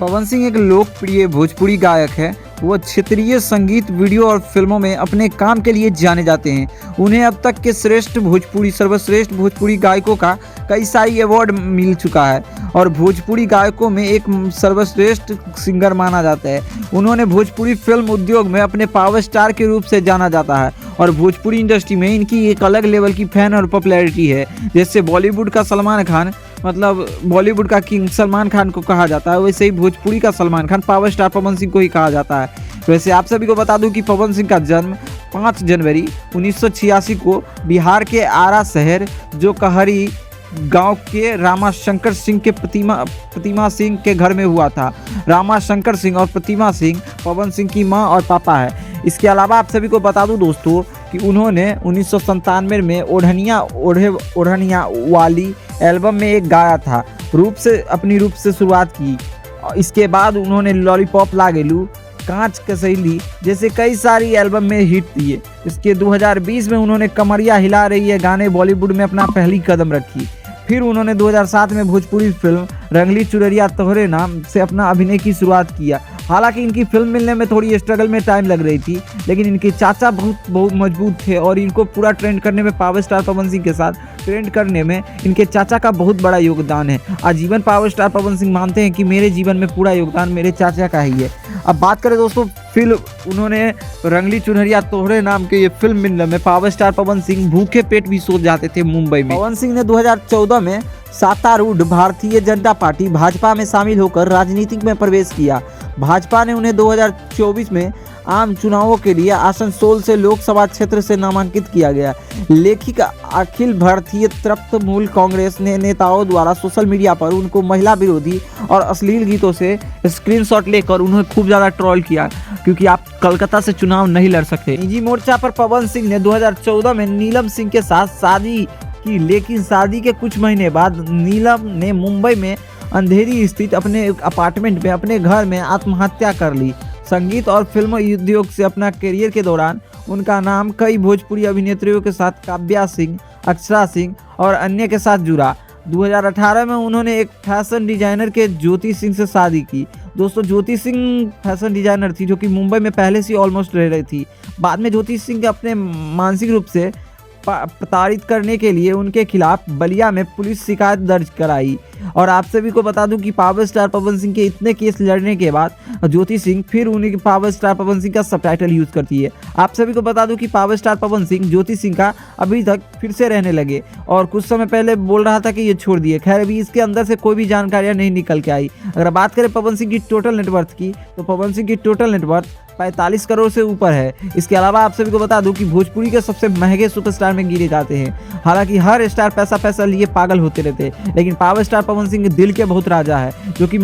पवन सिंह एक लोकप्रिय भोजपुरी गायक है। वो क्षेत्रीय संगीत, वीडियो और फिल्मों में अपने काम के लिए जाने जाते हैं। उन्हें अब तक के सर्वश्रेष्ठ भोजपुरी गायकों का कई सारी अवार्ड मिल चुका है और भोजपुरी गायकों में एक सर्वश्रेष्ठ सिंगर माना जाता है। उन्होंने भोजपुरी फिल्म उद्योग में अपने पावर स्टार के रूप से जाना जाता है और भोजपुरी इंडस्ट्री में इनकी एक अलग लेवल की फैन और पॉपुलैरिटी है। जैसे बॉलीवुड का सलमान खान, मतलब बॉलीवुड का किंग सलमान खान को कहा जाता है, वैसे ही भोजपुरी का सलमान खान पावर स्टार पवन सिंह को ही कहा जाता है। वैसे आप सभी को बता दूं कि पवन सिंह का जन्म 5 जनवरी 1986 को बिहार के आरा शहर जो कहरी गांव के रामाशंकर सिंह के प्रतिमा सिंह के घर में हुआ था। रामाशंकर सिंह और प्रतिमा सिंह पवन सिंह की मां और पापा है। इसके अलावा आप सभी को बता दूं दोस्तों कि उन्होंने 1997 में ओढ़निया वाली एल्बम में एक गाया था, अपनी रूप से शुरुआत की। इसके बाद उन्होंने लॉलीपॉप लागेलू, कांच कसैली जैसे कई सारी एल्बम में हिट दिए। इसके 2020 में उन्होंने कमरिया हिला रही है गाने बॉलीवुड में अपना पहली कदम रखी। फिर उन्होंने 2007 में भोजपुरी फिल्म रंगली चुनरिया तोहरे नाम से अपना अभिनय की शुरुआत किया। हालांकि इनकी फिल्म मिलने में थोड़ी स्ट्रगल में टाइम लग रही थी, लेकिन इनके चाचा बहुत मजबूत थे और इनको पूरा ट्रेंड करने में पावर स्टार पवन सिंह के साथ ट्रेंड करने में इनके चाचा का बहुत बड़ा योगदान है। आजीवन पावर स्टार पवन सिंह मानते हैं कि मेरे जीवन में पूरा योगदान मेरे चाचा का ही है। अब बात करें दोस्तों फिल्म, उन्होंने रंगली चुनरिया तोहरे नाम के ये फिल्म मिलने में पावर स्टार पवन सिंह भूखे पेट भी सो जाते थे मुंबई में। पवन सिंह ने 2014 में सत्तारूढ़ भारतीय जनता पार्टी भाजपा में शामिल होकर राजनीति में प्रवेश किया। भाजपा ने उन्हें 2024 में आम चुनावों के लिए आसनसोल से लोकसभा क्षेत्र से नामांकित किया गया। लेखिक अखिल भारतीय तृणमूल कांग्रेस ने नेताओं द्वारा सोशल मीडिया पर उनको महिला विरोधी और अश्लील गीतों से स्क्रीनशॉट लेकर उन्हें खूब ज़्यादा ट्रोल किया, क्योंकि आप कोलकाता से चुनाव नहीं लड़ सकते। निजी मोर्चा पर पवन सिंह ने 2014 में नीलम सिंह के साथ शादी की, लेकिन शादी के कुछ महीने बाद नीलम ने मुंबई में अंधेरी स्थित अपने अपार्टमेंट में अपने घर में आत्महत्या कर ली। संगीत और फिल्म उद्योग से अपना करियर के दौरान उनका नाम कई भोजपुरी अभिनेत्रियों के साथ काव्या सिंह, अक्षरा सिंह और अन्य के साथ जुड़ा। 2018 में उन्होंने एक फैशन डिजाइनर के ज्योति सिंह से शादी की। दोस्तों ज्योति सिंह फैशन डिजाइनर थी जो कि मुंबई में पहले से ऑलमोस्ट रह रही थी। बाद में ज्योति सिंह अपने मानसिक रूप से प्रताड़ित करने के लिए उनके खिलाफ बलिया में पुलिस शिकायत दर्ज कराई। और आप सभी को बता दूं कि पावर स्टार पवन सिंह के इतने केस लड़ने के बाद ज्योति सिंह फिर उन्हीं पावर स्टार पवन सिंह का सबटाइटल यूज करती है। आप सभी को बता दूं कि पावर स्टार पवन सिंह ज्योति सिंह का अभी तक फिर से रहने लगे और कुछ समय पहले बोल रहा था कि ये छोड़ दिए। खैर अभी इसके अंदर से कोई भी जानकारियां नहीं निकल के आई। अगर बात करें पवन सिंह की टोटल नेटवर्थ की, तो पवन सिंह की टोटल नेटवर्थ 45 करोड़ से ऊपर है। इसके अलावा आप सभी को बता दूं कि भोजपुरी के सबसे महंगे सुपरस्टार में गिने जाते हैं। हालांकि हर स्टार पैसा लिए पागल होते रहते हैं, लेकिन पावर स्टार पवन सिंह दिल के बहुत राजा है, जो कि